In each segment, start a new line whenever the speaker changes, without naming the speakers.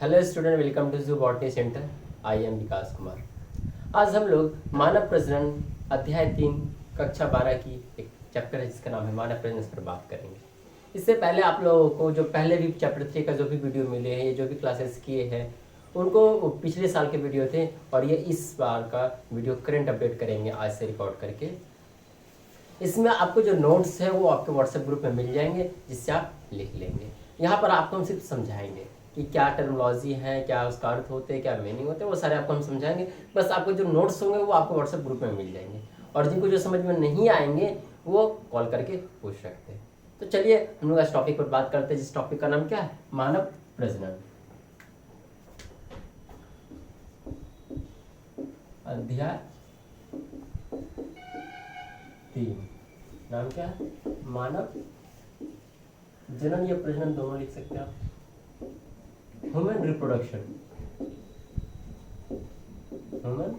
Hello student, welcome to जू botany centre. I am विकास कुमार। आज हम लोग मानव प्रजनन अध्याय 3 कक्षा 12 की एक चैप्टर है जिसका नाम है मानव प्रजनन पर बात करेंगे। इससे पहले आप लोगों को जो पहले भी चैप्टर 3 का जो भी वीडियो मिले हैं, ये जो भी क्लासेस किए हैं, उनको पिछले साल के वीडियो थे और ये इस बार का वीडियो करंट अपडेट करेंगे आज से रिकॉर्ड करके। इसमें आपको जो नोट्स है वो आपके व्हाट्सएप ग्रुप में मिल जाएंगे, जिससे आप लिख लेंगे। यहाँ पर आपको हम सिर्फ समझाएंगे कि क्या टर्मिनोलॉजी है, क्या उसका अर्थ होते हैं, क्या मीनिंग होते हैं, वो सारे आपको हम समझाएंगे। बस आपको जो नोट्स होंगे वो आपको व्हाट्सएप ग्रुप में मिल जाएंगे, और जिनको जो समझ में नहीं आएंगे वो कॉल करके पूछ सकते हैं। तो चलिए हम लोग इस टॉपिक पर बात करते हैं, जिस टॉपिक का नाम क्या है, मानव प्रजनन। अध्याय 3 नाम क्या है, मानव जनन या प्रजनन दोनों लिख सकते हैं आप। Human reproduction, human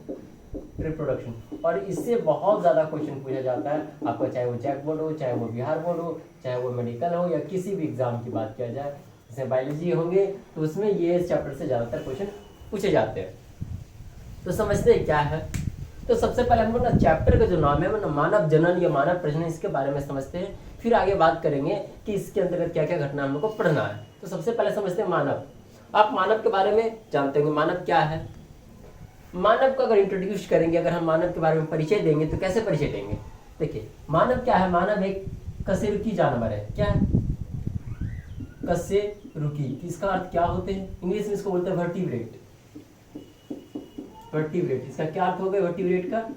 reproduction. और इससे बहुत ज़्यादा क्वेश्चन पूछा जाता है आपका, चाहे वो जैक बोर्ड हो, चाहे वो बिहार बोर्ड हो, चाहे वो मेडिकल हो, या किसी भी एग्जाम की बात किया जाए, जैसे बायोलॉजी होंगे तो उसमें ये चैप्टर से ज़्यादातर क्वेश्चन पूछे जाते हैं। तो समझते हैं क्या है। तो सबसे पहले हम लोग ना चैप्टर का जो नाम है वो मानव जनन या मानव प्रजनन, इसके बारे में समझते हैं। फिर आगे बात करेंगे कि इसके अंतर्गत क्या क्या घटना हम लोग को पढ़ना है। तो सबसे पहले समझते हैं मानव। आप मानव के बारे में जानते होंगे, मानव क्या है। मानव को अगर इंट्रोड्यूस करेंगे, अगर हम मानव के बारे में परिचय देंगे तो कैसे परिचय देंगे। देखिए मानव क्या है, मानव एक कशेरुकी जानवर है। क्या है, कशेरुकी। इसका अर्थ क्या होते हैं, इंग्लिश में इसको बोलते हैं वर्टिब्रेट। वर्टिब्रेट, इसका क्या अर्थ होगा वर्टिब्रेट का,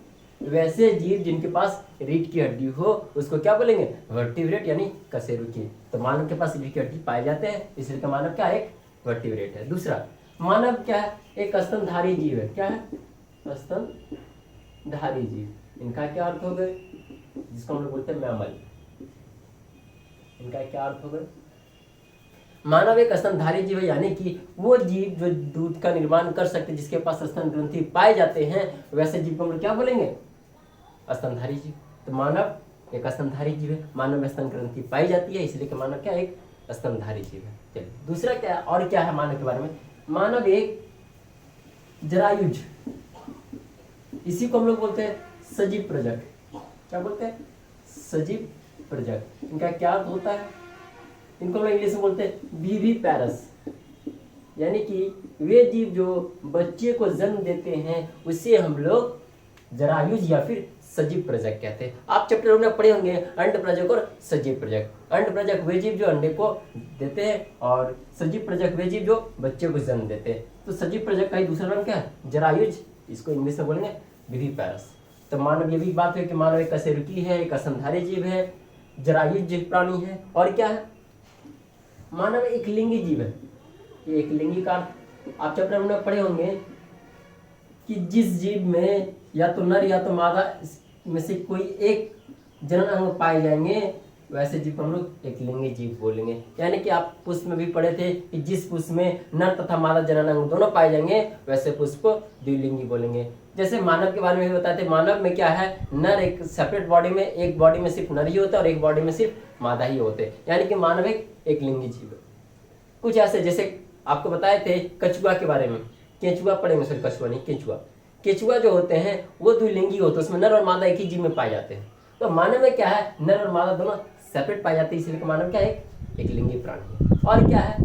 वैसे जीव जिनके पास रीढ़ की हड्डी हो उसको क्या बोलेंगे, वर्टिब्रेट यानी कशेरुकी। तो मानव के पास रीढ़ की हड्डी पाए जाते हैं, इसलिए तो मानव क्या एक वर्टिब्रेट है। दूसरा, मानव क्या है, एक स्तनधारी जीव है। क्या है, स्तनधारी जीव। इनका क्या अर्थ हो गए, जिसको हम लोग बोलते हैं मैमल। इनका क्या अर्थ हो गए, मानव एक स्तनधारी जीव है, यानी कि वो जीव जो दूध का निर्माण कर सकते, जिसके पास स्तन ग्रंथि पाए जाते हैं, वैसे जीव को हम लोग क्या बोलेंगे, स्तनधारी जीव। तो मानव एक स्तनधारी जीव है, मानव में स्तन ग्रंथि पाई जाती है, इसलिए कि मानव क्या एक स्तनधारी जीव है। चलिए दूसरा क्या है, और क्या है मानव के बारे में, मानव एक जरायुज, इसी को हम लोग बोलते हैं सजीव प्रजक। क्या बोलते हैं, सजीव प्रजक। इनका क्या अर्थ होता है, इनको हम इंग्लिश में बोलते हैं विविपैरस, यानी कि वे जीव जो बच्चे को जन्म देते हैं उसे हम लोग जरायुज या फिर सजीव प्रजक कहते हैं। आप चैप्टर में पढ़े होंगे अंड प्रजक और सजीव प्रजक। अंड प्रजक वे जीव जो अंडे को देते हैं, और सजीव प्रजक वे जीव जो बच्चे को जन्म देते हैं। तो सजीव प्रजक का ही दूसरा नाम क्या है, जरायुज, इसको इंग्लिश में बोलेंगे विविपैरस। तो मानव, ये भी बात है कि मानव एक कशेरुकी है, एक स्तनधारी जीव है, जरायुज जीव प्राणी है। और क्या है, मानव एक लिंगी जीव है। ये एक लिंगी का आप चैप्टर में पढ़े होंगे कि जिस जीव में या तो नर या तो मादा में से कोई एक जनन अंग पाए जाएंगे, वैसे जीव को हम लोग एक लिंगी जीव बोलेंगे। यानी कि आप पुष्प में भी पढ़े थे कि जिस पुष्प में नर तथा मादा जनन अंग दोनों पाए जाएंगे, वैसे पुष्प को द्विलिंगी बोलेंगे। जैसे मानव के बारे में भी बताते, मानव में क्या है, नर एक सेपरेट बॉडी में, एक बॉडी में सिर्फ नर ही होता है और एक बॉडी में सिर्फ मादा ही होते हैं, यानी कि मानव एक लिंगी जीव है। कुछ ऐसे जैसे आपको बताए थे कछुआ के बारे में, केंचुआ पढ़ेंगे, सॉरी कछुआ नहीं, केंचुआ। केंचुआ जो होते हैं वो द्विलिंगी होते हैं, उसमें नर और मादा एक ही जीव में पाए जाते हैं। तो मानव में क्या है, नर और मादा दोनों सेपरेट पाए जाते हैं, इसलिए मानव क्या है, एक लिंगी प्राणी है। और क्या है,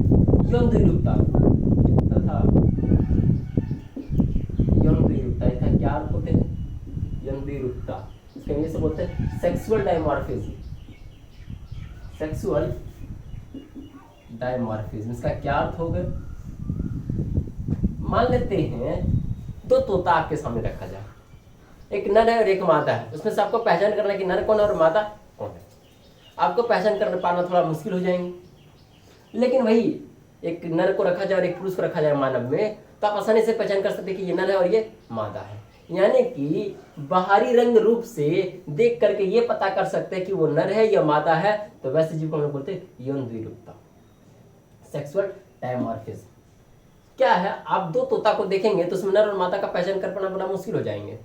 यौन द्विरूपता तथा यौन द्विरूपता, इसका क्या अर्थ होते हैं, यौन द्विरूपता, इसको इंग्लिश में बोलते हैं सेक्सुअल डायमॉर्फिज्म। सेक्सुअल डायमॉर्फिज्म, इसका क्या अर्थ होगा, मान लेते हैं दो तोता आपके सामने रखा जाए, एक नर है और एक मादा है, उसमें से आपको पहचान करना है कि नर कौन है और मादा कौन है। आपको पहचान कर पाना थोड़ा मुश्किल हो जाएंगे, लेकिन वही एक नर को रखा जाए और एक पुरुष को रखा जाए मानव में, तो आप आसानी से पहचान कर सकते हैं कि ये नर है और ये मादा है। यानी कि बाहरी रंग रूप से देख करके ये पता कर सकते हैं कि वो नर है या मादा है। तो वैसे जीव को हम लोग बोलते हैं यौन द्विरूपता, सेक्सुअल डायमॉर्फिज्म। क्या है, आप दो तोता को देखेंगे तो उसमें नर और मादा का पहचान कर पाना बड़ा मुश्किल हो जाएंगे।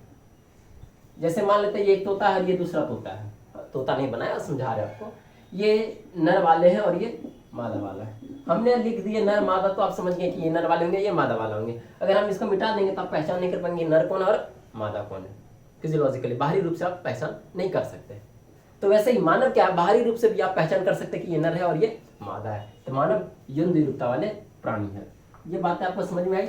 जैसे मान लेते हैं ये एक तोता है, ये दूसरा तोता है, तोता नहीं बनाया, समझा रहे आपको, ये नर वाले हैं और ये मादा वाला है। हमने लिख दिए नर मादा, तो आप समझ गए कि ये नर वाले होंगे, ये मादा वाला होंगे। अगर हम इसको मिटा देंगे तो आप पहचान नहीं कर पाएंगे नर कौन और मादा कौन है। फिजियोलॉजिकली बाहरी रूप से आप पहचान नहीं कर सकते। तो वैसे ही मानव क्या है, बाहरी रूप से भी आप पहचान कर सकते हैं कि ये नर है और ये मादा है। तो मानव यौन द्विरूपता वाले प्राणी है। ये बातें आपको समझ में आई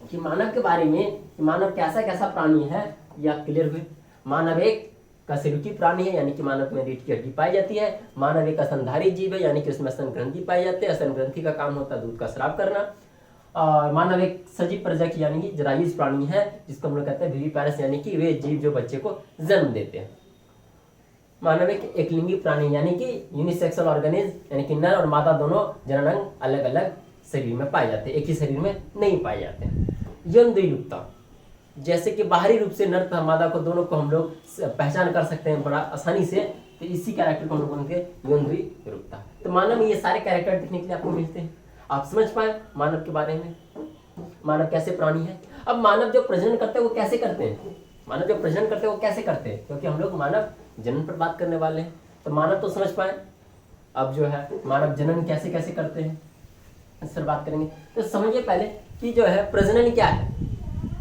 कि मानव के बारे में, मानव कैसा कैसा प्राणी है, ये आप क्लियर हुए। मानव एक कशेरुकी प्राणी है, यानी कि मानव में रीढ़ की हड्डी पाई जाती है। मानव एक स्तनधारी जीव है, यानी कि उसमें स्तन ग्रंथि पाई जाती है। स्तन ग्रंथि का काम होता है दूध का स्राव करना। और मानव एक सजीव प्रजक यानी कि जरायुज प्राणी है, जिसको हम लोग कहते हैं विविपारस, यानी कि वे जीव जो बच्चे को जन्म देते हैं। मानव एक एकलिंगी प्राणी यानी कि यूनिसेक्सुअल ऑर्गेनिज्म, यानी कि नर और मादा दोनों जननांग अलग अलग शरीर में पाए जाते हैं, एक ही शरीर में नहीं पाए जाते हैं। यौन द्विरूपता, जैसे कि बाहरी रूप से नर तथा मादा को दोनों को हम लोग पहचान कर सकते हैं बड़ा आसानी से, तो इसी कैरेक्टर को हम लोग बोलते हैं यौन द्विरूपता। तो मानव में ये सारे कैरेक्टर देखने के लिए आपको मिलते हैं। आप समझ पाए मानव के बारे में, मानव कैसे प्राणी है। अब मानव जो प्रजनन करते हैं वो कैसे करते हैं, मानव जो प्रजनन करते हैं वो कैसे करते हैं, क्योंकि हम लोग मानव जनन पर बात करने वाले हैं। तो मानव तो समझ पाए, अब जो है मानव जनन कैसे कैसे करते हैं इस पर बात करेंगे। तो समझिए पहले कि जो है प्रजनन क्या है।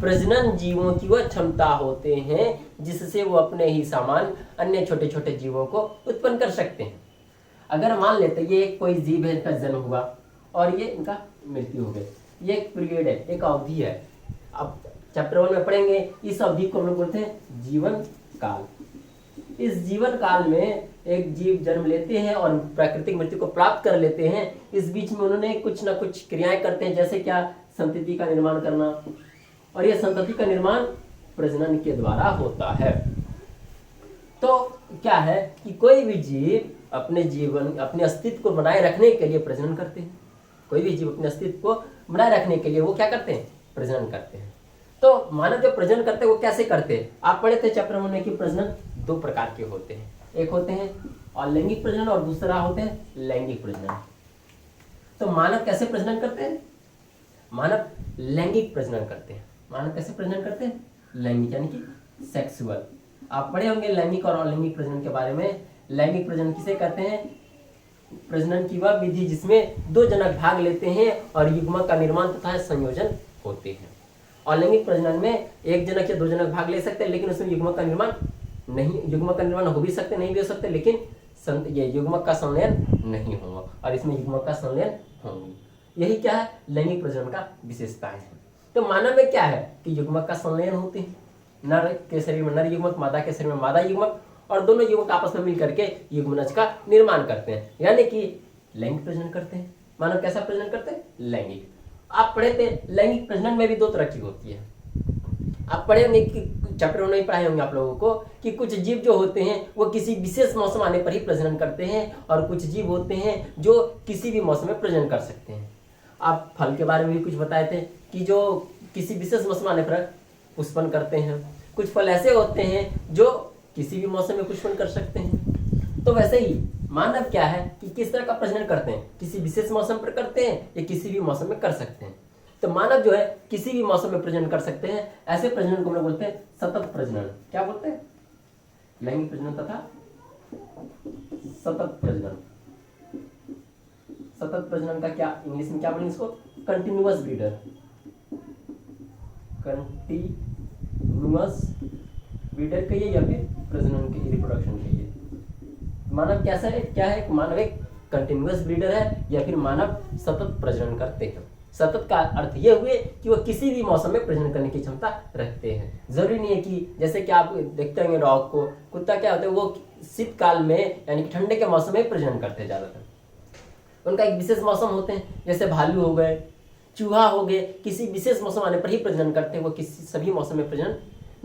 प्रजनन जीवों की वह क्षमता होते हैं जिससे वो अपने ही समान अन्य छोटे छोटे जीवों को उत्पन्न कर सकते हैं। अगर मान लेते ये कोई जीव है, इनका जन्म हुआ और ये इनका मृत्यु हो गई, ये एक पीरियड है, एक अवधि है। अब चैप्टर 1 में पढ़ेंगे, इस अवधि को हम लोग बोलते हैं जीवन काल। इस जीवन काल में एक जीव जन्म लेते हैं और प्राकृतिक मृत्यु को प्राप्त कर लेते हैं। इस बीच में उन्होंने कुछ ना कुछ क्रियाएं करते हैं, जैसे क्या, संतति का निर्माण करना, और यह संतति का निर्माण प्रजनन के द्वारा होता है। तो क्या है कि कोई भी जीव अपने जीवन, अपने अस्तित्व को बनाए रखने के लिए प्रजनन करते हैं। कोई भी जीव अपने अस्तित्व को बनाए रखने के लिए वो क्या करते हैं, प्रजनन करते हैं। तो मानव जो प्रजनन करते हैं वो कैसे करते हैं, आप पढ़े थे चैप्टर 1 में कि प्रजनन 2 प्रकार के होते हैं। एक होते हैं अलैंगिक प्रजनन और दूसरा होते हैं लैंगिक प्रजनन। तो मानव कैसे प्रजनन करते हैं, मानव लैंगिक प्रजनन करते हैं। मानव कैसे प्रजनन करते हैं, लैंगिक यानी कि सेक्सुअल। आप पढ़े होंगे लैंगिक और अलैंगिक प्रजनन के बारे में। लैंगिक प्रजनन किसे कहते हैं, प्रजनन की वह विधि जिसमें 2 जनक भाग लेते हैं और युग्मक का निर्माण तथा संयोजन होते हैं। अलैंगिक प्रजनन में एक जनक या 2 जनक भाग ले सकते हैं, लेकिन उसमें युग्मक का निर्माण नहीं, युग्मक का निर्माण हो भी सकते नहीं भी हो सकते, लेकिन ये युग्मक का संलयन नहीं होगा, और इसमें युग्मक का संलयन होंगे। यही क्या है, लैंगिक प्रजनन का विशेषता है। तो मानव में क्या है कि युग्मक का संलयन होते हैं, नर के शरीर में नर युग्मक, मादा के शरीर में मादा युग्मक, और दोनों युग्मक आपस में मिल करके युग्मनज का निर्माण करते हैं, यानी कि लैंगिक प्रजनन करते हैं। मानव कैसा प्रजनन करते हैं, लैंगिक। आप पढ़े थे लैंगिक प्रजनन में भी 2 तरह की होती है। आप पढ़े होंगे कि चैप्टर 1 में पढ़ाए होंगे आप लोगों को कि कुछ जीव जो होते हैं वो किसी विशेष मौसम आने पर ही प्रजनन करते हैं, और कुछ जीव होते हैं जो किसी भी मौसम में प्रजनन कर सकते हैं। आप फल के बारे में भी कुछ बताए थे कि जो किसी विशेष मौसम आने पर पुष्पन करते हैं। कुछ फल ऐसे होते हैं जो किसी भी मौसम में पुष्पन कर सकते हैं। तो वैसे ही मानव क्या है कि किस तरह का प्रजनन करते हैं, किसी विशेष मौसम पर करते हैं या किसी भी मौसम में कर सकते हैं। तो मानव जो है किसी भी मौसम में प्रजनन कर सकते हैं। ऐसे प्रजनन को हम लोग बोलते हैं सतत प्रजनन। क्या बोलते हैं, लैंगिक प्रजनन तथा सतत प्रजनन। सतत प्रजनन का क्या इंग्लिश में क्या बोलेंगे इसको, कंटिन्यूअस ब्रीडर। कंटिन्यूअस ब्रीडर कहिए या फिर प्रजनन के रिप्रोडक्शन कहिए। मानव कैसा है, क्या है, मानव एक कंटिन्यूअस ब्रीडर है या फिर मानव सतत प्रजनन करते हैं। सतत का अर्थ ये हुए कि वो किसी भी मौसम में प्रजनन करने की क्षमता रखते हैं। जरूरी नहीं है कि जैसे कि आप देखते होंगे डॉग को, कुत्ता क्या होता है वो शीतकाल में यानी कि ठंडे के मौसम में प्रजनन करते हैं ज्यादातर। उनका एक विशेष मौसम होते हैं, जैसे भालू हो गए, चूहा हो गए, किसी विशेष मौसम आने पर ही प्रजनन करते हैं, वो किसी सभी मौसम में प्रजनन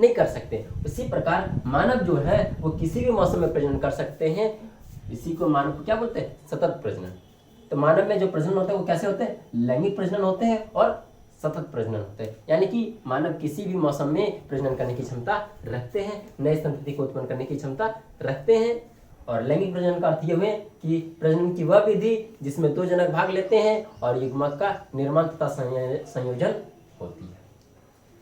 नहीं कर सकते। उसी प्रकार मानव जो है वो किसी भी मौसम में प्रजनन कर सकते हैं। इसी को मानव को क्या बोलते हैं, सतत प्रजनन। तो मानव में जो प्रजनन होता है वो कैसे होते हैं, लैंगिक प्रजनन होते हैं और सतत प्रजनन होते हैं। यानी कि मानव किसी भी मौसम में प्रजनन करने की क्षमता रखते हैं, नए संतति को उत्पन्न करने की क्षमता रखते हैं। और लैंगिक प्रजनन का अर्थ ये हुए कि प्रजनन की वह विधि जिसमें 2 जनक भाग लेते हैं और युग्मक का निर्माण तथा संयोजन होती है।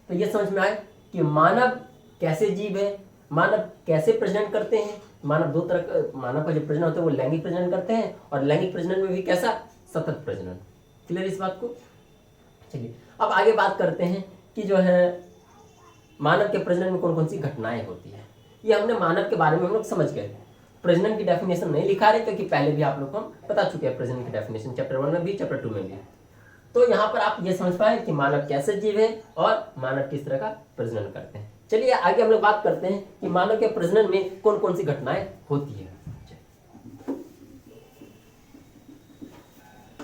तो ये समझ में आए कि मानव कैसे जीव है, मानव कैसे प्रजनन करते हैं, मानव दो तरह का, मानव का जो प्रजनन होता है वो लैंगिक प्रजनन करते हैं, और लैंगिक प्रजनन में भी कैसा, सतत प्रजनन। क्लियर इस बात को। चलिए अब आगे बात करते हैं कि जो है मानव के प्रजनन में कौन कौन सी घटनाएं होती है। ये हमने मानव के बारे में हम लोग समझ गए। प्रजनन की डेफिनेशन नहीं लिखा रहे क्योंकि पहले भी आप लोग को हम बता चुके हैं प्रजनन की डेफिनेशन, चैप्टर 1 में भी, चैप्टर 2 में भी। तो यहाँ पर आप ये समझ पाए कि मानव कैसे जीव है और मानव किस तरह का प्रजनन करते हैं। चलिए आगे हम लोग बात करते हैं कि मानव के प्रजनन में कौन कौन सी घटनाएं होती है।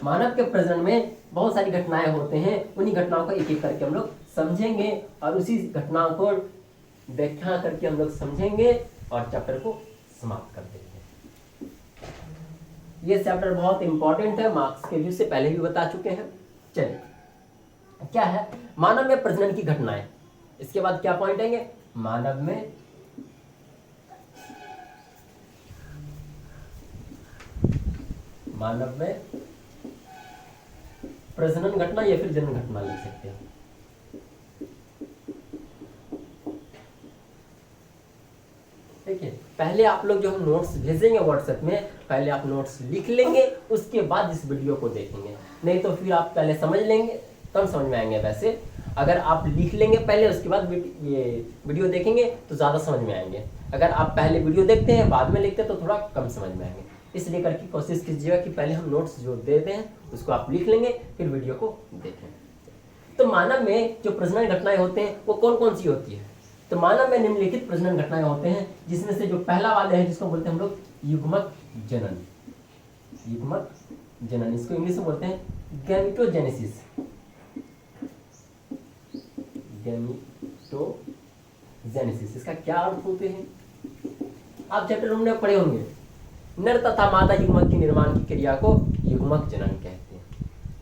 मानव के प्रजनन में बहुत सारी घटनाएं होते हैं, उन्हीं घटनाओं को एक एक करके हम लोग समझेंगे और उसी घटनाओं को व्याख्या करके हम लोग समझेंगे और चैप्टर को समाप्त कर देंगे। ये चैप्टर बहुत इंपॉर्टेंट है, मार्क्स के व्यू से पहले भी बता चुके हैं। चलिए क्या है मानव में प्रजनन की घटनाएं, इसके बाद क्या पॉइंट आएंगे, मानव में प्रजनन घटना या फिर जन्म घटना लिख सकते हैं। देखिए पहले आप लोग जो हम नोट्स भेजेंगे व्हाट्सएप में, पहले आप नोट्स लिख लेंगे, उसके बाद इस वीडियो को देखेंगे। नहीं तो फिर आप पहले समझ लेंगे तब समझ में आएंगे। वैसे अगर आप लिख लेंगे पहले, उसके बाद ये वीडियो देखेंगे तो ज़्यादा समझ में आएंगे। अगर आप पहले वीडियो देखते हैं बाद में लिखते हैं तो थोड़ा कम समझ में आएंगे। इसलिए करके कोशिश कीजिएगा कि पहले हम नोट्स जो देते हैं उसको आप लिख लेंगे, फिर वीडियो को देखें। तो मानव में जो प्रजनन घटनाएं होते हैं वो कौन कौन सी होती है। तो मानव में निम्नलिखित प्रजनन घटनाएं होते हैं, जिसमें से जो पहला वाला है जिसको बोलते हैं हम लोग युग्मक जनन। युग्मक जनन इसको इंग्लिश में बोलते हैं गैमेटोजेनेसिस। गैमेटोजेनेसिस इसका क्या अर्थ होते हैं आप चैप्टर में पढ़े होंगे। नर तथा मादा युग्मक की निर्माण की क्रिया को युग्मक जनन कहते हैं।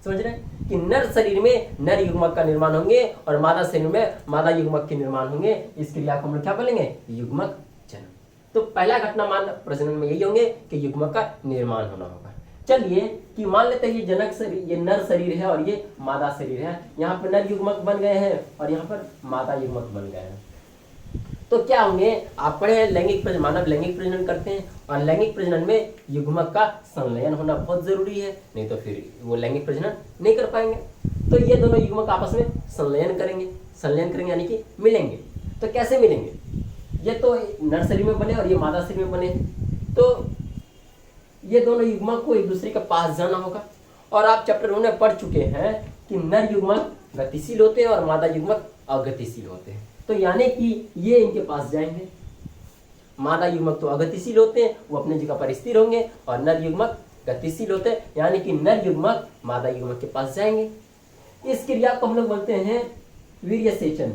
समझ रहे हैं कि नर शरीर में नर युग्मक का निर्माण होंगे और मादा शरीर में मादा युग्मक के निर्माण होंगे। इस क्रिया को हम लोग क्या बोलेंगे, युग्मक जनन। तो पहला घटना मानव प्रजनन में यही होंगे कि युग्मक का निर्माण होना होगा। चलिए कि मान लेते हैं ये जनक शरीर, ये नर शरीर है और ये मादा शरीर है। यहाँ पर नर युग्मक बन गए हैं और यहाँ पर मादा युग्मक बन गए हैं। तो क्या होंगे, आप पढ़े लैंगिक प्रजनन, मानव लैंगिक प्रजनन करते हैं और लैंगिक प्रजनन में युग्मक का संलयन होना बहुत जरूरी है, नहीं तो फिर वो लैंगिक प्रजनन नहीं कर पाएंगे। तो ये दोनों युग्मक आपस में संलयन करेंगे यानी कि मिलेंगे। तो कैसे मिलेंगे, ये तो नर शरीर में बने और ये मादा शरीर में बने, तो ये दोनों युग्मक को एक दूसरे के पास जाना होगा। और आप चैप्टर 1 में पढ़ चुके हैं कि नर युग्मक गतिशील होते हैं और मादा युग्मक अगतिशील होते हैं। तो यानी कि ये इनके पास जाएंगे। मादा युग्मक तो अगतिशील होते हैं, वो अपने जगह पर स्थिर होंगे, और नर युग्मक गतिशील होते हैं, यानी कि नर युग्मक मादा युग्मक के पास जाएंगे। इस क्रिया को हम लोग बोलते हैं वीर्यसेचन।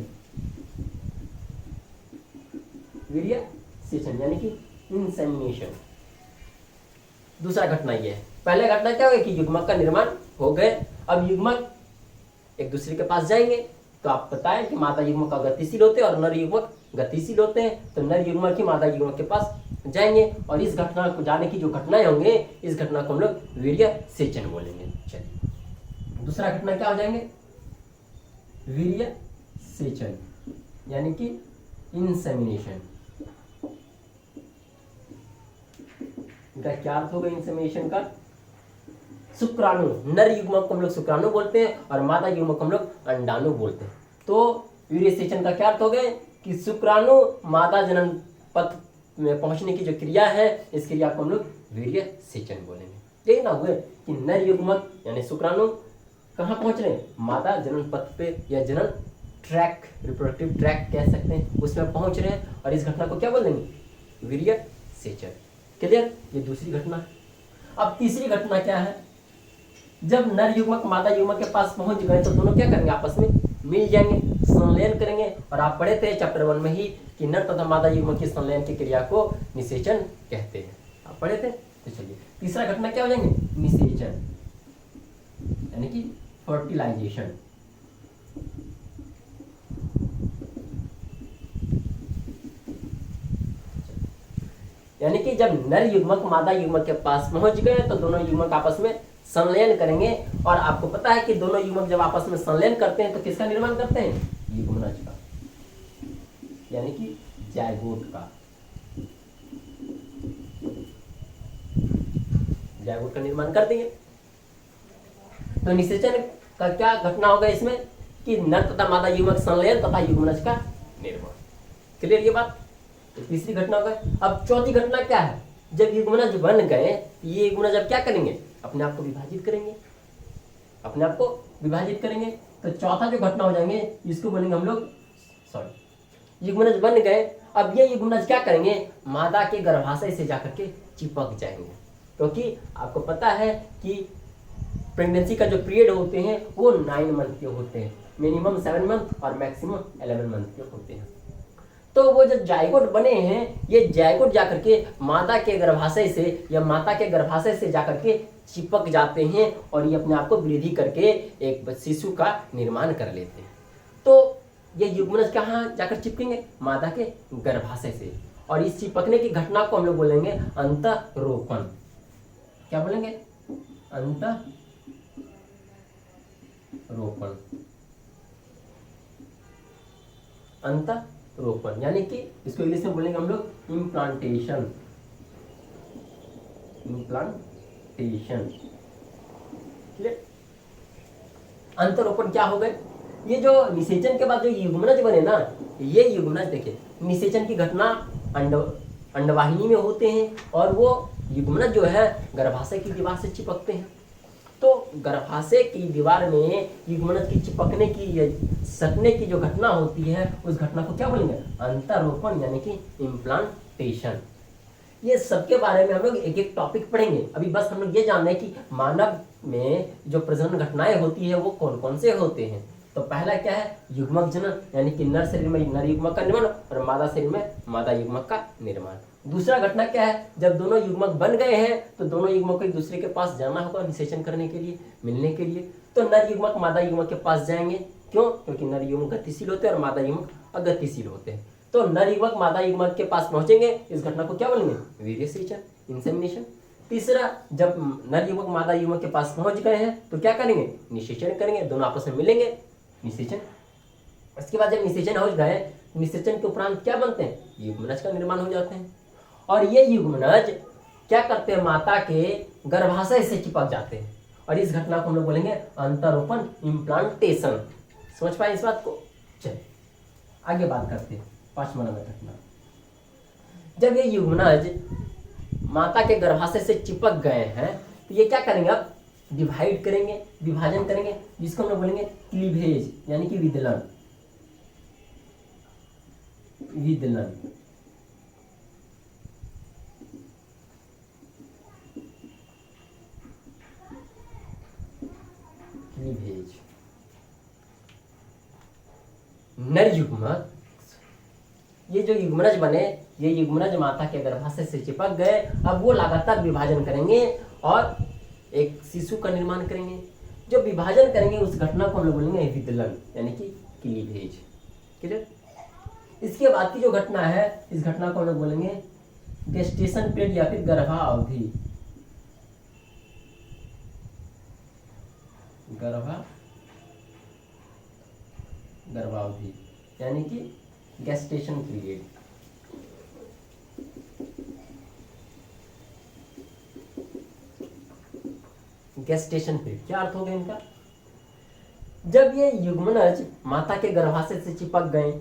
वीर्यसेचन यानी कि इंसेमिनेशन। दूसरा घटना ये है। पहले घटना क्या होगा कि युग्मक का निर्माण हो गए, अब युग्मक एक दूसरे के पास जाएंगे। तो आप बताएं कि मादा युग्मक अगतिशील होते हैं और नर युग्मक गतिशील होते हैं। तो नर युग्मक ही मादा युग्मक के पास जाएंगे और इस घटना को जाने की जो घटनाएं होंगे, इस घटना को हम लोग वीर्यसेचन बोलेंगे। चलिए दूसरा घटना क्या हो जाएंगे, वीर्यसेचन यानी कि इंसेमिनेशन। इनका क्या अर्थ होगा इंसेमिनेशन का, शुक्राणु, नर युग्मक को हम लोग शुक्राणु बोलते हैं और मादा युग्मक को हम लोग अंडाणु बोलते हैं। तो वीर्यसेचन का क्या अर्थ हो गया कि शुक्राणु मादा जनन पथ में पहुंचने की जो क्रिया है, इस क्रिया को हम लोग वीर्यसेचन बोलेंगे। यही ना हुए कि नर युग्मक यानी शुक्राणु कहाँ पहुंच रहे हैं, मादा जनन पथ पे या जनन ट्रैक, रिप्रोडक्टिव ट्रैक कह सकते हैं, उसमें पहुंच रहे हैं और इस घटना को क्या बोलेंगे, वीर्यसेचन। क्लियर, ये दूसरी घटना है। अब तीसरी घटना क्या है, जब नर युग्मक मादा युग्मक के पास पहुंच गए तो दोनों क्या करेंगे, आपस में मिल जाएंगे, संलयन करेंगे। और आप पढ़े थे चैप्टर 1 में ही कि नर तथा मादा युग्मक की संलयन की क्रिया को निषेचन कहते हैं, आप पढ़े थे। तो चलिए तीसरा घटना क्या हो जाएंगे, निषेचन यानी कि फर्टिलाइजेशन। यानी कि जब नर युग्मक मादा युग्मक के पास पहुंच गए तो दोनों युग्मक आपस में संलयन करेंगे। और आपको पता है कि दोनों युग्मक जब आपस में संलयन करते हैं तो किसका निर्माण करते हैं, युग्मनज का, यानी कि जायगोट का। जायगोट का निर्माण कर देंगे। तो निषेचन का क्या घटना होगा इसमें कि नर तथा मादा युग्मक संलयन तथा युग्मनज का निर्माण। क्लियर ये बात। तो तीसरी घटना होगा। अब चौथी घटना क्या है, जब युग्मनज बन गए ये युग्मनज अब क्या करेंगे, अपने आप को विभाजित करेंगे, अपने आप को विभाजित करेंगे। तो चौथा जो घटना हो जाएंगे इसको बोलेंगे हम लोग, सॉरी, युग्मनज बन गए। अब ये युग्मनज क्या करेंगे, मादा के गर्भाशय से जाकर के चिपक जाएंगे, क्योंकि आपको पता है कि प्रेगनेंसी का जो पीरियड होते हैं वो 9 मंथ के होते हैं, मिनिमम 7 मंथ और मैक्सिमम 11 मंथ के होते हैं। तो वो जो जायगोट बने हैं ये जायगोट जाकर के मादा के गर्भाशय से या माता के गर्भाशय से जाकर के चिपक जाते हैं और ये अपने आप को वृद्धि करके एक शिशु का निर्माण कर लेते हैं। तो ये युग्मनज कहाँ जाकर चिपकेंगे, मादा के गर्भाशय से। और इस चिपकने की घटना को हम लोग बोलेंगे अंतरोपण। क्या बोलेंगे, अंतरोपण। अंतरोपण यानी कि इसको इंग्लिश में बोलेंगे हम लोग इम्प्लांटेशन। इम्प्लांटेशन। अंतरोपण क्या हो गए, ये जो निषेचन के बाद जो युग्मनज बने ना, ये युग्मनज देखिए निषेचन की घटना अंडवाहिनी में होते हैं और वो युग्मनज जो है गर्भाशय की दीवार से चिपकते हैं। तो गर्भाशय की दीवार में युग्मनज की चिपकने की या सटने की जो घटना होती है उस घटना को क्या बोलेंगे, अंतरोपण यानी कि इम्प्लांटेशन। ये सबके बारे में हम लोग एक एक टॉपिक पढ़ेंगे। अभी बस हम लोग ये जानना है कि मानव में जो प्रजनन घटनाएं होती है वो कौन कौन से होते हैं। तो पहला क्या है, युग्मक जनन यानी कि नर शरीर में नर युग्मक का निर्माण और मादा शरीर में मादा युग्मक का निर्माण। दूसरा घटना क्या है, जब दोनों युग्मक बन गए हैं तो दोनों युग्मक को एक दूसरे के पास जाना होगा निषेचन करने के लिए, मिलने के लिए। तो नर युग्मक मादा युग्मक के पास जाएंगे, क्यों, क्योंकि नर युग्मक गतिशील होते हैं और मादा युग्मक अगतिशील होते हैं। तो नर युग्मक मादा युग्मक के पास पहुंचेंगे, इस घटना को क्या बोलेंगे, वीर्यसेचन, इंसेमिनेशन। तीसरा, जब नर युग्मक मादा युग्मक के पास पहुंच गए हैं तो क्या करेंगे, निषेचन करेंगे, दोनों आपस में मिलेंगे, निषेचन। इसके बाद जब निषेचन हो गए, निषेचन के उपरांत क्या बनते हैं, युग्मनज का निर्माण हो जाते हैं। और ये युग्मनज क्या करते हैं, माता के गर्भाशय से चिपक जाते हैं और इस घटना को हम लोग बोलेंगे अंतरोपण, इम्प्लांटेशन। समझ पाए इस बात को। चलिए आगे बात करते हैं 5वां नंबर घटना। जब ये युग्मनज माता के गर्भाशय से चिपक गए हैं तो ये क्या करेंगे, अब डिवाइड करेंगे, विभाजन करेंगे, जिसको हम लोग बोलेंगे क्लीवेज यानी कि विदलन। विदलन। क्लीवेज। नर युग्मक, ये जो युग्मनज बने, ये युग्मनज माता के गर्भाशय से चिपक गए, अब वो लगातार विभाजन करेंगे और एक शिशु का निर्माण करेंगे। जो विभाजन करेंगे उस घटना को हम लोग बोलेंगे विदलन यानी कि क्लीवेज। क्लियर। इसके बाद की जो घटना है इस घटना को हम लोग बोलेंगे गेस्टेशन पीरियड या फिर गर्भावधि। गर्भावधि यानी कि गेस्टेशन पीरियड। गेस्टेशन पीरियड क्या अर्थ हो गया इनका, जब ये युग्मनज माता के गर्भाशय से चिपक गए,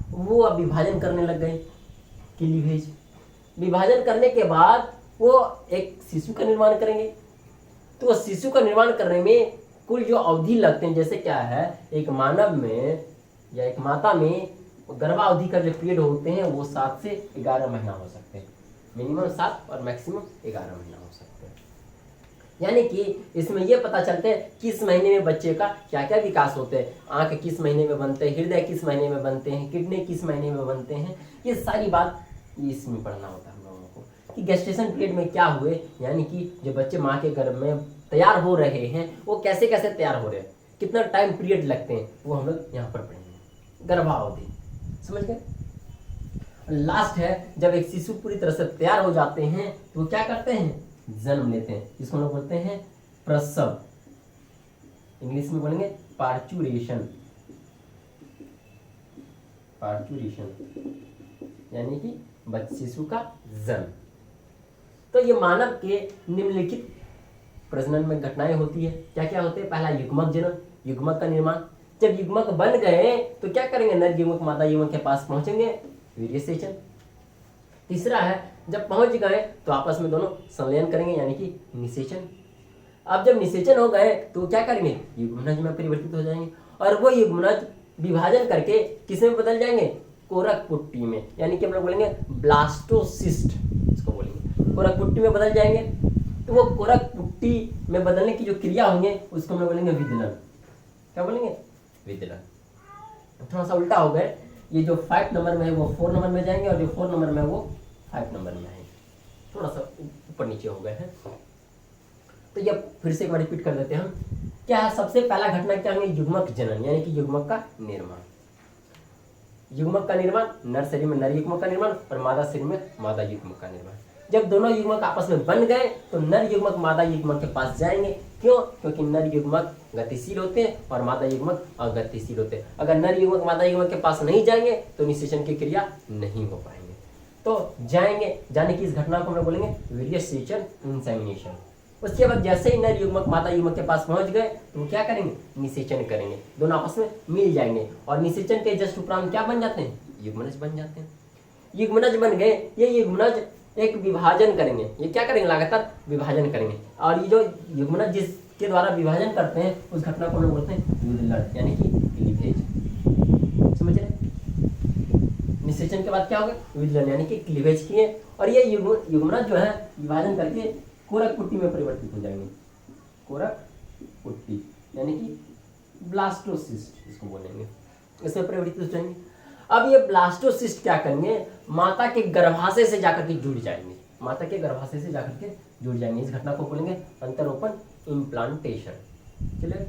वो अब विभाजन करने लग गए, क्लीवेज। विभाजन करने के बाद वो एक शिशु का निर्माण करेंगे। तो वो शिशु का निर्माण करने में कुल जो अवधि लगते हैं, जैसे क्या है, एक मानव में या एक माता में गर्भावधि का जो पीरियड होते हैं वो 7 से 11 महीना हो सकते हैं, मिनिमम 7 और मैक्सिमम 11 महीना हो सकते हैं। यानी कि इसमें यह पता चलता है किस महीने में बच्चे का क्या क्या विकास होते हैं, आंख किस महीने में बनते हैं, हृदय किस महीने में बनते हैं, किडनी किस महीने में बनते हैं, ये सारी बात इसमें पढ़ना होता है हम लोगों को कि गेस्टेशन पीरियड में क्या हुए, यानी कि जो बच्चे माँ के गर्भ में तैयार हो रहे हैं वो कैसे कैसे तैयार हो रहे हैं, कितना टाइम पीरियड लगते हैं, वो हम लोग यहाँ पर पढ़ेंगे। गर्भावधि समझ गए। लास्ट है जब एक शिशु पूरी तरह से तैयार हो जाते हैं तो वो क्या करते हैं, जन्म लेते हैं, जिसको हम लोग बोलते हैं प्रसव, इंग्लिश में बोलेंगे पार्चुरेशन। पार्चुरेशन यानी कि शिशु का जन्म। तो ये मानव के निम्नलिखित प्रजनन में घटनाएं होती है, क्या क्या होते हैं? पहला युग्मक जनन, युग्मक का निर्माण। जब युग्मक बन गए तो क्या करेंगे? नर युग्मक मादा युग्मक के पास पहुंचेंगे, वीर्य सेचन। तीसरा है जब पहुंच गए तो आपस में दोनों संलयन करेंगे यानी कि निषेचन। अब जब निषेचन हो गए तो क्या करेंगे? युग्मनज में परिवर्तित हो जाएंगे और वो युग्मनज विभाजन करके किस में बदल जाएंगे? कोरक पुट्टी में, यानी कि हम लोग बोलेंगे ब्लास्टोसिस्ट, इसको बोलेंगे कोरक पुट्टी में बदल जाएंगे। तो वो कोरक पुट्टी में बदलने की जो क्रिया होंगे उसको हम लोग बोलेंगे विदलन। क्या बोलेंगे? विदलन। थोड़ा सा उल्टा हो गए, ये जो 5 नंबर में है वो 4 नंबर में जाएंगे और जो 4 नंबर में है वो 5 नंबर में आएंगे, थोड़ा सा ऊपर नीचे हो गए हैं। तो ये फिर से एक बार रिपीट कर देते हैं हम। क्या है? सबसे पहला घटना क्या होंगे? युग्मक जनन, यानी कि युग्मक का निर्माण। युग्मक का निर्माण, नर शरीर में नर युग्मक का निर्माण और मादा शरीर में मादा युग्मक का निर्माण। जब दोनों युग्मक आपस में बन गए तो नर युग्मक मादा युग्मक के पास जाएंगे। क्यों? क्योंकि नर युग्मक गतिशील होते हैं और मादा युग्मक अगतिशील होते हैं। अगर नर युग्मक मादा युग्मक के पास नहीं जाएंगे तो निषेचन की क्रिया नहीं हो पाएंगे। तो जाएंगे, जाने की इस घटना को हम लोग बोलेंगे वीर्य सेचन, इंसेमिनेशन। उसके बाद जैसे ही नर युग्मक मादा युग्मक के पास पहुंच गए तो वो क्या करेंगे? निषेचन करेंगे, दोनों आपस में मिल जाएंगे और निषेचन के जस्ट उपरांत क्या बन जाते हैं? युग्मनज बन जाते हैं। युग्मनज बन गए, ये युग्मनज एक विभाजन करेंगे। ये क्या करेंगे? लगातार विभाजन करेंगे और ये जो युग्मनज जिसके द्वारा विभाजन करते हैं उस घटना को हम लोग बोलते हैं विदलन, यानी कि क्लीवेज। समझ रहे? निषेचन के बाद क्या होगा? विदलन, यानी कि क्लीवेज किए और ये युग्मनज जो है विभाजन करके कोरक पुट्टी में परिवर्तित हो जाएंगे। कोरक पुट्टी यानी कि ब्लास्टोसिस्ट इसको बोलेंगे, इसमें परिवर्तित हो जाएंगे। अब ये ब्लास्टोसिस्ट क्या करेंगे? माता के गर्भाशय से जाकर के जुड़ जाएंगे, माता के गर्भाशय से जाकर के जुड़ जाएंगे। इस घटना को बोलेंगे अंतरोपण, इम्प्लांटेशन। चलिए,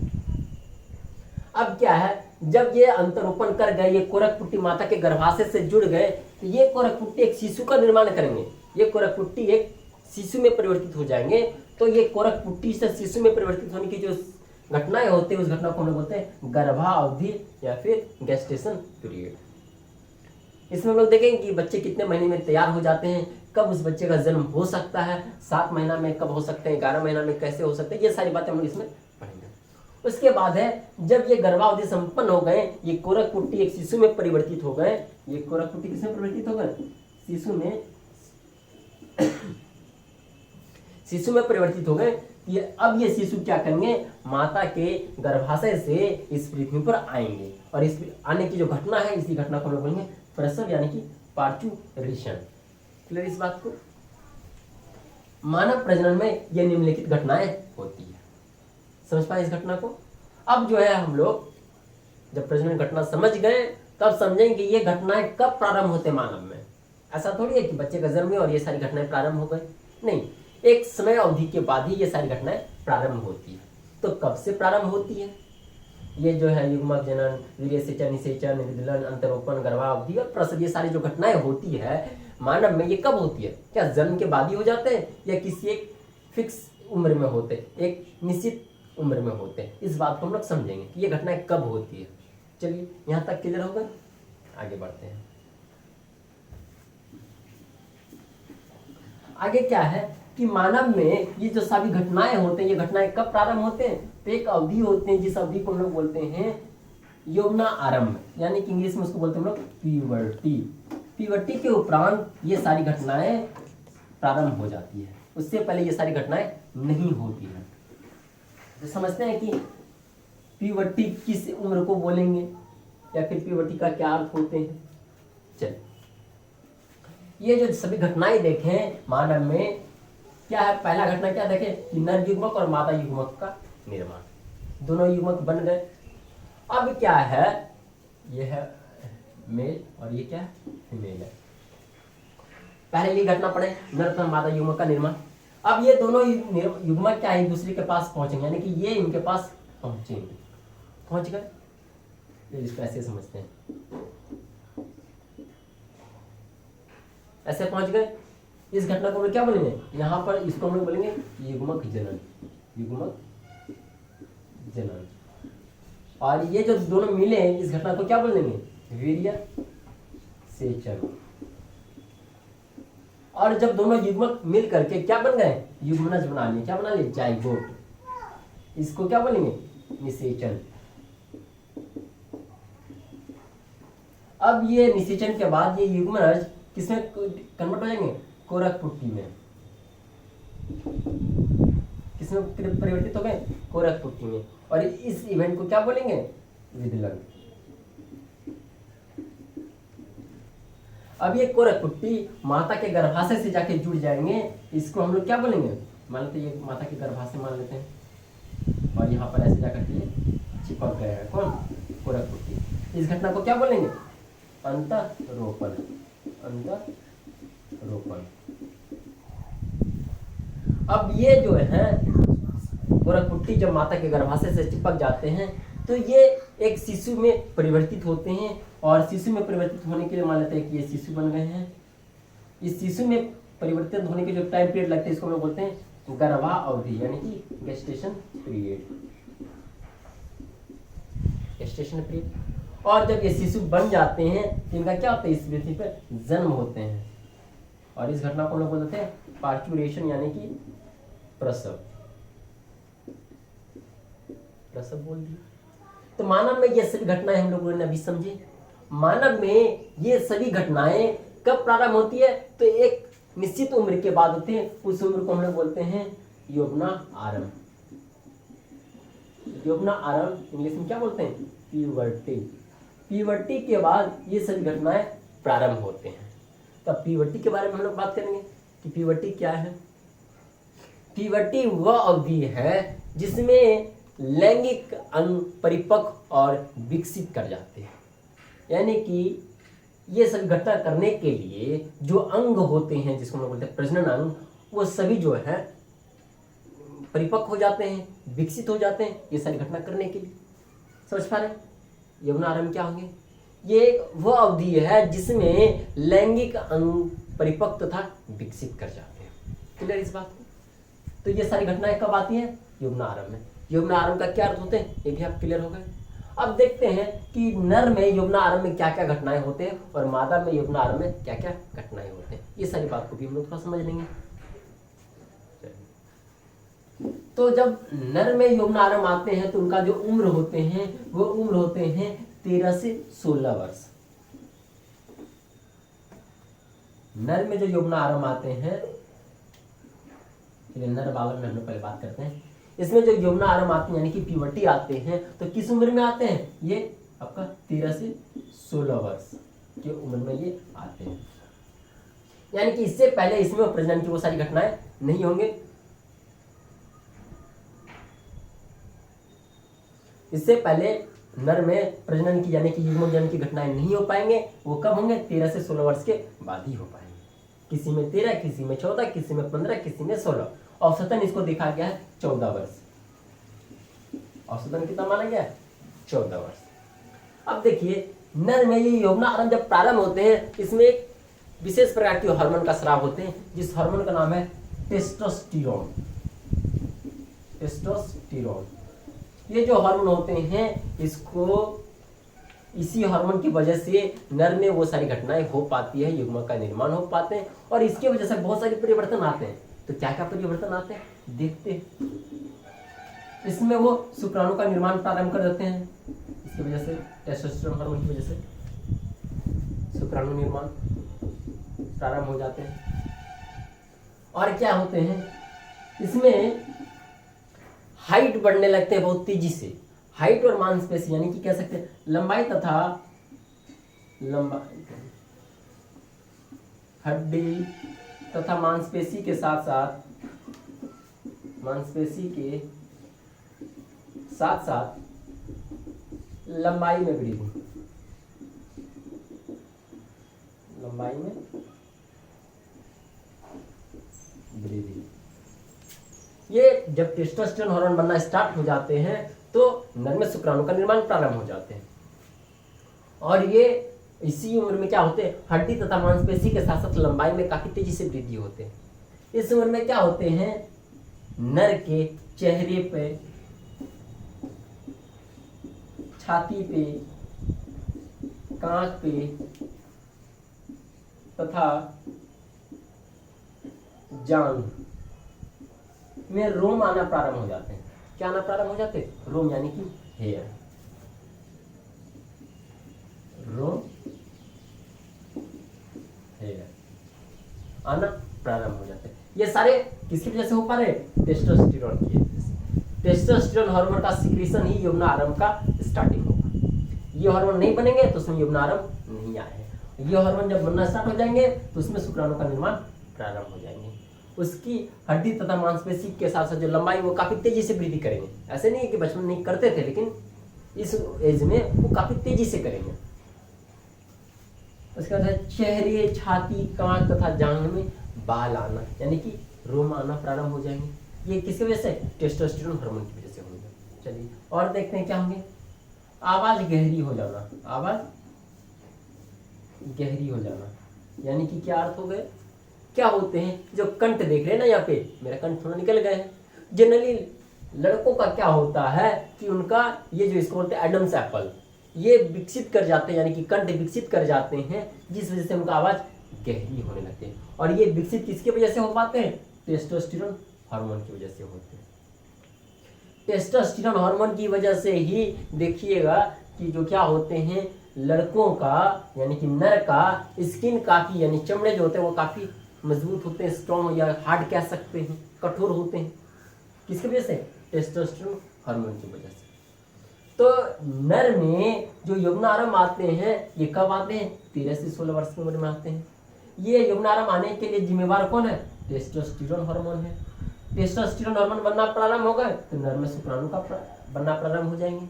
अब क्या है? जब ये अंतरोपण कर गए, ये कोरक पुट्टी माता के गर्भाशय से जुड़ गए तो ये कोरक पुट्टी एक शिशु का निर्माण करेंगे। ये कोरक पुट्टी एक शिशु में परिवर्तित हो जाएंगे। तो ये कोरक पुट्टी से शिशु में परिवर्तित होने की जो घटनाएं होती है उस घटना को हम लोग बोलते हैं गर्भावधि या फिर गेस्टेशन पीरियड। इसमें हम लोग देखेंगे कि बच्चे कितने महीने में तैयार हो जाते हैं, कब उस बच्चे का जन्म हो सकता है, 7 महीना में कब हो सकते हैं, 11 महीना में कैसे हो सकते हैं, ये सारी बातें हम लोग इसमें पढ़ेंगे। उसके बाद है जब ये गर्भावधि संपन्न हो गए, ये कोरक पुट्टी एक शिशु में परिवर्तित हो गए। ये कोरक पुट्टी किसमें परिवर्तित हो गए? शिशु में शिशु में परिवर्तित हो गए। ये अब ये शिशु क्या करेंगे? माता के गर्भाशय से इस पृथ्वी पर आएंगे और इस आने की जो घटना है इसी घटना को हम लोग बोलेंगे प्रसव यानी कि पार्चुरेशन। क्लियर इस बात को? मानव प्रजनन में ये निम्नलिखित घटनाएं होती है। समझ पाए इस घटना को? अब जो है हम लोग जब प्रजनन घटना समझ गए तब समझेंगे ये घटनाएं कब प्रारंभ होते मानव में। ऐसा थोड़ी है कि बच्चे का जन्म हुआ और ये सारी घटनाएं प्रारंभ हो गई, नहीं, एक समय अवधि के बाद ही ये सारी घटनाएं प्रारंभ होती है। तो कब से प्रारंभ होती है? ये जो है युग्मक जनन, वीर्य सेचन, निषेचन, विदलन, अंतरोपण, गर्भावधि और प्रसव, ये सारी जो घटनाएं होती है मानव में ये कब होती है? क्या जन्म के बाद ही हो जाते हैं या किसी एक फिक्स उम्र में होते, एक निश्चित उम्र में होते हैं? इस बात को हम लोग समझेंगे कि ये घटनाएं कब होती है। चलिए, यहाँ तक क्लियर हो गए, आगे बढ़ते हैं। आगे क्या है कि मानव में ये जो सभी घटनाएं होते हैं, ये घटनाएं कब प्रारंभ होते हैं? तो एक अवधि होते हैं जिस अवधि को हम लोग बोलते हैं यौवना आरंभ, यानी कि इंग्लिश में उसको बोलते हैं हम लोग प्यूबर्टी। प्यूबर्टी के उपरांत ये सारी घटनाएं प्रारंभ हो जाती है, उससे पहले ये सारी घटनाएं नहीं होती है। तो समझते हैं कि प्यूबर्टी किस उम्र को बोलेंगे या फिर प्यूबर्टी का क्या अर्थ होते हैं। चलिए, ये जो सभी घटनाएं देखें मानव में, क्या है? पहला घटना क्या देखें कि नर युग्मक और मादा युग्मक का निर्माण, दोनों युग्मक बन गए। अब क्या है? ये है मेल और ये क्या है? फीमेल है। पहले ये घटना पड़े नर तथा मादा युग्मक का निर्माण। अब ये दोनों युग्मक क्या है? एक दूसरे के पास पहुंचेंगे, यानी कि ये इनके पास पहुंचेंगे, पहुंच गए। इसको ऐसे समझते हैं, ऐसे पहुंच गए। इस घटना को हम लोग क्या बोलेंगे? यहाँ पर इसको हम लोग बोलेंगे युग्मक जनन, युग्मक जनन। और ये जो दोनों मिले हैं इस घटना को क्या बोलेंगे? वीर्य सेचन। और जब दोनों युग्मक मिल करके क्या बन गए? युग्मनज बना लिए। क्या बना लिए? जाइगोट। इसको क्या बोलेंगे? निषेचन। अब ये निषेचन के बाद ये युग्मनज किसमें कन्वर्ट हो जाएंगे? कोरक पुट्टी में। किसमें परिवर्तित हो गए? कोरक पुट्टी में। और इस इवेंट को क्या बोलेंगे? विदलन। अब ये कोरक पुट्टी माता के गर्भाशय से जाके जुड़ जाएंगे, इसको हम लोग क्या बोलेंगे? मान लेते ये माता के गर्भाशय मान लेते हैं और यहाँ पर ऐसे जाकर के चिपक गए हैं कौन? कोरक पुट्टी। इस घटना को क्या बोलेंगे? अंतरोपण। अंतरोपण। अब ये जो है कोरक पुट्टी जब माता के गर्भाशय से चिपक जाते हैं तो ये एक शिशु में परिवर्तित होते हैं, और शिशु में परिवर्तित होने के लिए मान लेते हैं कि ये शिशु बन गए हैं। इस शिशु में परिवर्तित होने के जो टाइम पीरियड लगते हैं इसको हम लोग बोलते हैं गर्भावधि, यानी कि गेस्टेशन पीरियड। Gestation period. और जब ये शिशु बन जाते हैं तो इनका क्या होता है? इस पृथ्वी पर जन्म होते हैं, और इस घटना को हम लोग बोलते हैं पार्चुरेशन, यानी कि प्रसव। प्रसव बोल दिया। तो मानव में ये सभी घटनाएं हम लोगों ने अभी समझे। मानव में ये सभी घटनाएं कब प्रारंभ होती है? तो एक निश्चित उम्र के बाद होते हैं। उस उम्र को हम लोग बोलते हैं यौवना आरंभ। यौवना आरंभ इंग्लिश में क्या बोलते हैं? प्यूबर्टी। प्यूबर्टी के बाद ये सभी घटनाएं प्रारंभ होते हैं। तो प्यूबर्टी के बारे में हम लोग बात करेंगे कि प्यूबर्टी क्या है। प्यूबर्टी वह अवधि है जिसमें लैंगिक अंग परिपक्व और विकसित कर जाते हैं, यानी कि ये सभी घटना करने के लिए जो अंग होते हैं जिसको हम लोग बोलते हैं प्रजनन अंग, वो सभी जो है परिपक्व हो जाते हैं, विकसित हो जाते हैं ये सारी घटना करने के लिए। समझ पा रहे हैं? यौवना आरंभ क्या होंगे? ये वह अवधि है जिसमें लैंगिक अंग परिपक्व तथा विकसित कर जाते हैं। क्लियर इस बात को? तो ये सारी घटनाएं कब आती हैं? यौवना आरंभ में। यौवना आरंभ का क्या अर्थ होते हैं ये भी आप क्लियर हो गए। अब देखते हैं कि नर में यौवना आरंभ में क्या क्या घटनाएं होते हैं और मादा में यौवना आरंभ में क्या क्या घटनाएं होते हैं। ये सारी बात को भी हम लोग थोड़ा समझ लेंगे। तो जब नर में यौवना आरंभ आते हैं तो उनका जो उम्र होते हैं वो उम्र होते हैं 13 से 16 वर्ष। नर में जो यौवना आरंभ आते हैं, नर बालक में हम लोग पहले बात करते हैं। इसमें जो यौवना आरंभ आते हैं यानी कि प्यूबर्टी आते हैं तो किस उम्र में आते हैं? ये आपका 13 से 16 वर्ष की उम्र में ये आते हैं, यानी कि इससे पहले इसमें प्रजनन की वो सारी घटनाएं नहीं होंगे। इससे पहले नर में प्रजनन की यानी कि युग्मजनन की घटनाएं नहीं हो पाएंगे। वो कब होंगे? 13 से 16 वर्ष के बाद ही हो पाएंगे। किसी में 13, किसी में 14, किसी में 15, किसी में 16। औसतन इसको देखा गया है 14 वर्ष। औसतन कितना माना गया है? 14 वर्ष। अब देखिए नर में ये यौवना आरंभ जब प्रारंभ होते हैं इसमें एक विशेष प्रकार के हार्मोन का स्राव होते हैं जिस हार्मोन का नाम है टेस्टोस्टेरोन। टेस्टोस्टेरोन ये जो हार्मोन होते हैं इसी हार्मोन की वजह से नर में वो सारी घटनाएं हो पाती है, युग्मक का निर्माण हो पाते हैं और इसके वजह से बहुत सारे परिवर्तन आते हैं। तो क्या क्या परिवर्तन आते हैं देखते हैं। इसमें वो शुक्राणु का निर्माण प्रारंभ कर देते हैं, इसकी वजह से टेस्टोस्टेरोन हार्मोन की वजह से शुक्राणु निर्माण प्रारंभ हो जाते हैं। और क्या होते हैं इसमें हाइट बढ़ने लगते हैं बहुत तेजी से। हाइट और मांसपेशी यानी कि कह सकते हैं लंबाई तथा हड्डी तथा मांसपेशी के साथ साथ लंबाई में वृद्धि। लंबाई में वृद्धि। ये जब टेस्टोस्टेरोन हार्मोन बनना स्टार्ट हो जाते हैं तो नर में शुक्राणु का निर्माण प्रारंभ हो जाते हैं और ये इसी उम्र में क्या होते हैं हड्डी तथा मांसपेशी के साथ साथ लंबाई में काफी तेजी से वृद्धि होते हैं। इस उम्र में क्या होते हैं नर के चेहरे पे, छाती पे, कांख पे तथा जांघ में रोम आना प्रारंभ हो जाते हैं। क्या आना प्रारंभ हो जाते, रोम यानी कि हेयर, रोम हेयर आना प्रारंभ हो जाते हैं। ये सारे किसकी वजह से हो पा रहे, टेस्टोस्टेरोन की वजह से। टेस्टोस्टेरोन हार्मोन का सिक्रीशन ही यौनारंभ का स्टार्टिंग होगा। ये हार्मोन नहीं बनेंगे तो उसमें यौनारंभ नहीं आए। ये हार्मोन जब बनना स्टार्ट हो जाएंगे तो उसमें शुक्राणु का निर्माण प्रारंभ हो जाएंगे। उसकी हड्डी तथा मांसपेशी के साथ साथ जो लंबाई वो काफी तेजी से वृद्धि करेंगे। ऐसे नहीं है कि बचपन में नहीं करते थे, लेकिन इस एज में वो काफी तेजी से करेंगे। उसके बाद चेहरे, छाती, कान तथा जांघ में बाल आना यानी कि रोम आना प्रारंभ हो जाएंगे। ये किसकी वजह से, टेस्टोस्टेरोन हार्मोन की वजह से होंगे। चलिए और देखते हैं क्या होंगे। आवाज गहरी हो जाना, आवाज गहरी हो जाना यानी कि क्या अर्थ हो गए, क्या होते हैं जो कंठ देख रहे हैं ना, यहाँ पे मेरा कंठ थोड़ा निकल गए हैं। जनरली लड़कों का क्या होता है कि उनका ये जो इसको बोलते हैं एडम्स एप्पल, ये विकसित कर जाते हैं यानी कि कंठ विकसित कर जाते हैं, जिस वजह से उनका आवाज गहरी होने लगती है। और ये विकसित किसकी वजह से हो पाते हैं, टेस्टोस्टेरोन हार्मोन की वजह से होते हैं। टेस्टोस्टेरोन हार्मोन की वजह से ही देखिएगा कि जो क्या होते हैं, लड़कों का यानी कि नर का स्किन काफी यानी चमड़े जो होते हैं वो काफी मजबूत होते हैं, स्ट्रॉन्ग या हार्ड कह सकते हैं, कठोर होते हैं। किसकी वजह से, टेस्टोस्टेरोन हार्मोन की वजह से। तो नर में जो यौनारंभ आते हैं ये कब आते हैं, 13 से 16 वर्ष की उम्र में आते हैं। ये यौनारंभ आने के लिए जिम्मेवार कौन है, टेस्टोस्टेरोन हार्मोन है। टेस्टोस्टेरोन हार्मोन बनना प्रारंभ होगा तो नर में शुक्राणु का बनना प्रारंभ हो जाएंगे।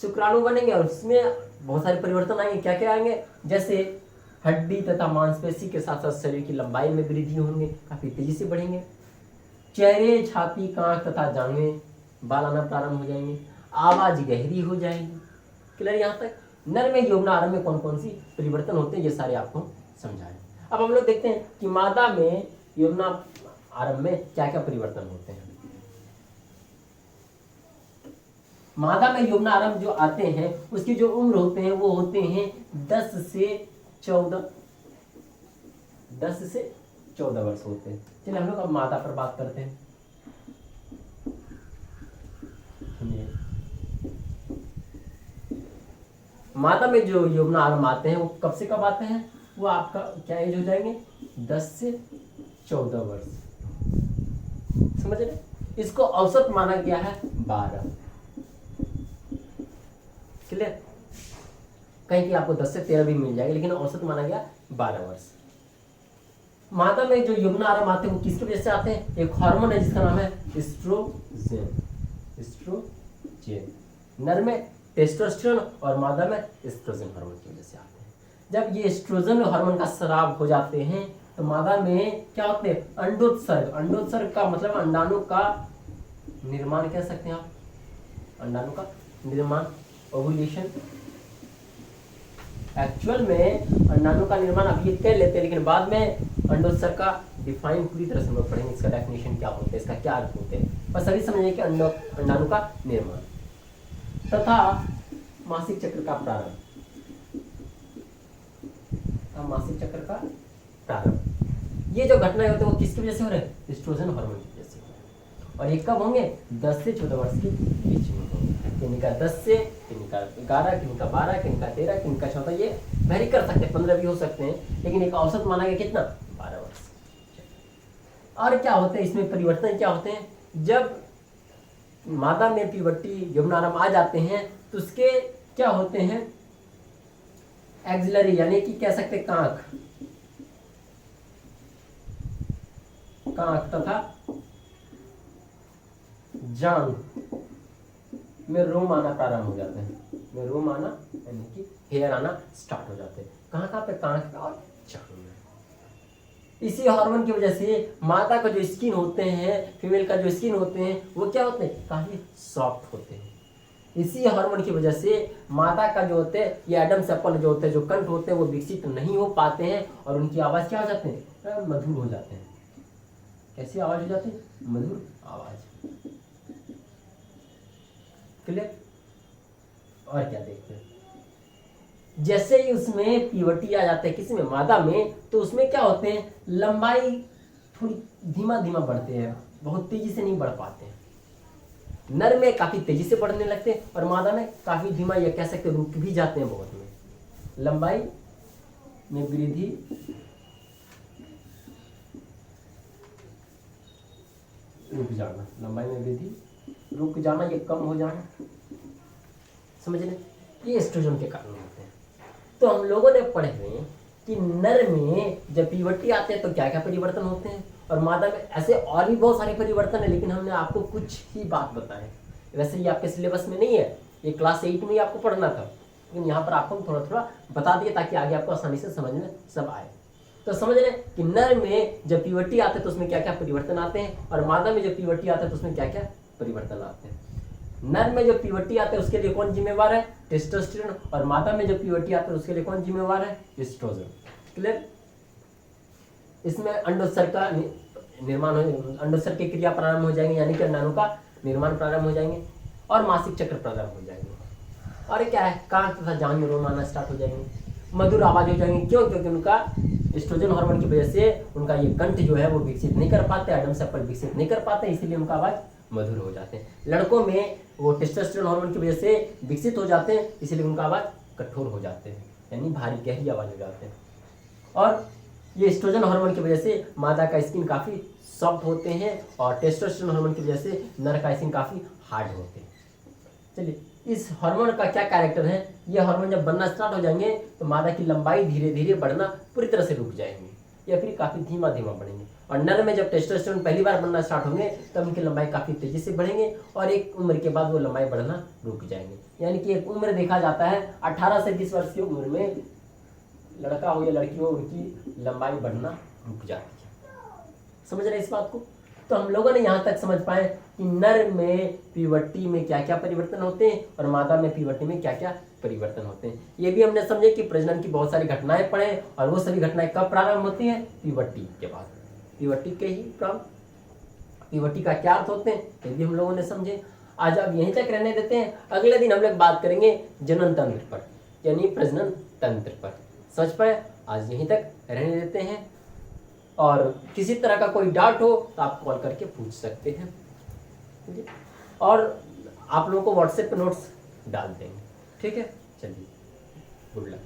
शुक्राणु बनेंगे और उसमें बहुत सारे परिवर्तन आएंगे। क्या क्या आएंगे, जैसे हड्डी तथा मांसपेशी के साथ साथ शरीर की लंबाई में वृद्धि होंगे, काफी तेजी से बढ़ेंगे। चेहरे, छाती, कांख तथा जांघ में बाल आना प्रारंभ हो जाएंगे। आवाज गहरी हो जाएगी। क्लियर यहाँ तक। नर में यौनारंभ में कौन कौन सी परिवर्तन होते हैं ये सारे आपको समझाए। अब हम लोग देखते हैं कि मादा में यौनारंभ में क्या क्या परिवर्तन होते हैं। मादा में यौनारंभ जो आते हैं उसकी जो उम्र होते हैं वो होते हैं 10 से 14 वर्ष होते हैं। चलिए हम लोग अब मादा पर बात करते हैं। मादा में जो यौनारंभ आते हैं वो कब से कब आते हैं, वो आपका क्या एज हो जाएंगे, 10 से 14 वर्ष। समझ रहे, इसको औसत माना गया है 12। क्लियर, कहीं कि आपको 10 से 13 भी मिल जाएगी, लेकिन औसत माना गया 12 वर्ष। मादा में जो यौनारंभ आते हैं वो किसकी वजह से आते हैं, एक हार्मोन है जिसका नाम है एस्ट्रोजन। नर में टेस्टोस्टेरोन और मादा में एस्ट्रोजन हार्मोन की वजह से आते हैं। जब ये एस्ट्रोजन हार्मोन का स्राव हो जाते हैं तो मादा में क्या होते हैं, अंडोत्सर्ग। अंडोत्सर्ग का मतलब अंडाणु का निर्माण कह सकते हैं आप, अंडाणु का निर्माण, ओवुलेशन। एक्चुअल में अंडाणु का निर्माण अभी कर लेते हैं, लेकिन बाद में अंडोत्सर्ग का डिफाइन पूरी तरह से हम लोग पढ़ेंगे, इसका डेफिनेशन क्या होता है, इसका क्या अर्थ होते हैं। बस अभी समझिए कि अंडाणु का निर्माण तथा मासिक चक्र का प्रारंभ। मासिक चक्र का प्रारंभ, ये जो घटनाएं होते हैं वो किसकी वजह से हो रहे हैं, एस्ट्रोजन हार्मोन की वजह से। और ये कब होंगे, 10 से 14 वर्ष के बीच में होंगे। किनका 10 से, किनका 11, किनका 12, किनका 13, किनका 14, ये वेरी कर सकते हैं, 15 भी हो सकते हैं, लेकिन एक औसत माना गया कितना, 12 वर्ष। और क्या होते हैं इसमें परिवर्तन, क्या होते हैं, जब मादा में प्यूबर्टी यौनारंभ आ जाते हैं तो उसके क्या होते हैं, एक्सिलरी यानी कि कह सकते हैं कांख तथा जांघ में रोम आना प्रारंभ हो जाते हैं। में रोम आना यानी कि हेयर आना स्टार्ट हो जाते हैं। कहाँ पे, कांख और जांघ में। इसी हार्मोन की वजह से माता का जो स्किन होते हैं, फीमेल का जो स्किन होते हैं वो क्या होते हैं, काफी सॉफ्ट होते हैं। इसी हार्मोन की वजह से माता का जो होते हैं ये एडम्स एप्पल जो होते हैं, जो कंठ होते हैं वो विकसित नहीं हो पाते हैं और उनकी आवाज क्या हो जाते हैं, मधुर हो जाते हैं। कैसी आवाज हो जाती है, मधुर आवाज। क्लियर। और क्या देखते हैं, जैसे ही उसमें प्यूबर्टी आ जाता है किसी में, मादा में, तो उसमें क्या होते हैं, लंबाई थोड़ी धीमा धीमा बढ़ते हैं, बहुत तेजी से नहीं बढ़ पाते हैं। नर में काफी तेजी से बढ़ने लगते हैं और मादा में काफी धीमा, या कह सकते रुक भी जाते हैं बहुत में। लंबाई में वृद्धि रुक जाना, लंबाई में वृद्धि रुक जाना, ये कम हो जाना, समझ रहे, ये एस्ट्रोजन के कारण होते हैं। तो हम लोगों ने पढ़े हुए कि नर में जब पीवटी आते हैं तो क्या क्या परिवर्तन होते हैं, और मादा में ऐसे और भी बहुत सारे परिवर्तन है, लेकिन हमने आपको कुछ ही बात बताए। वैसे ये आपके सिलेबस में नहीं है, ये क्लास 8 में ही आपको पढ़ना था, लेकिन यहाँ पर आपको थोड़ा थोड़ा बता दिए ताकि आगे आपको आसानी से समझ में सब आए। तो समझ रहे कि नर में जब पीवटी आते हैं तो उसमें क्या क्या परिवर्तन आते हैं, और मादा में जब पीवटी आते हैं तो उसमें क्या क्या परिवर्तन आते हैं। नर में जो पीवटी आते हैं उसके लिए कौन जिम्मेवार है, टेस्टोस्टेरोन, और मादा में जो पीवटी आते हैं उसके लिए कौन जिम्मेवार है, एस्ट्रोजन। क्लियर। इसमें अंडोत्सर्ग का निर्माण हो, अंडोत्सर्ग की क्रिया प्रारंभ हो जाएंगे, यानी कि अंडाणु का निर्माण प्रारंभ हो जाएंगे, और मासिक चक्र प्रारंभ हो जाएंगे। और क्या है, कान तथा जान में रोम आना स्टार्ट हो जाएंगे, मधुर आवाज हो जाएंगे। क्यों? क्योंकि उनका एस्ट्रोजन हार्मोन की वजह से उनका ये कंठ जो है वो विकसित नहीं कर पाते, एडम सेपल विकसित नहीं कर पाते, इसीलिए उनका आवाज मधुर हो जाते हैं। लड़कों में वो टेस्टोस्टेरोन हार्मोन की वजह से विकसित हो जाते हैं, इसीलिए उनका आवाज कठोर हो जाते हैं, यानी भारी गहरी आवाज हो जाते हैं। और ये एस्ट्रोजन हार्मोन की वजह से मादा का स्किन काफी सॉफ्ट होते हैं, और टेस्टोस्टेरोन हार्मोन की वजह से नर का स्किन काफी हार्ड होते हैं। चलिए, इस हार्मोन का क्या कैरेक्टर है, ये हार्मोन जब बनना स्टार्ट हो जाएंगे तो मादा की लंबाई धीरे धीरे बढ़ना पूरी तरह से रुक जाएंगे, या फिर काफी धीमा धीमा बढ़ेंगे। और नर में जब टेस्टोस्टेरोन पहली बार बनना स्टार्ट होंगे तब उनकी लंबाई काफी तेजी से बढ़ेंगे, और एक उम्र के बाद वो लंबाई बढ़ना रुक जाएंगे। यानी कि एक उम्र देखा जाता है 18 से 20 वर्ष की उम्र में लड़का हो या लड़की हो, उनकी लंबाई बढ़ना रुक जाती है। समझ रहे इस बात को? तो हम लोगों ने यहाँ तक समझ पाए कि नर में पीवटी में क्या क्या परिवर्तन होते हैं, और मादा में पीवटी में क्या क्या परिवर्तन होते हैं। ये भी हमने समझे कि प्रजनन की बहुत सारी घटनाएं पढ़े, और वो सभी घटनाएं कब प्रारंभ होती हैं, पीवटी के बाद, पीवटी के ही प्रारंभ। पीवटी का क्या अर्थ होते हैं ये भी हम लोगों ने समझे। आज अब यहीं तक रहने देते हैं, अगले दिन हम लोग बात करेंगे जनन तंत्र पर, यानी प्रजनन तंत्र पर। समझ पाए? आज यहीं तक रहने देते हैं, और किसी तरह का कोई डाउट हो तो आप कॉल करके पूछ सकते हैं, और आप लोगों को व्हाट्सएप पे नोट्स डाल देंगे। ठीक है, चलिए, गुड लक।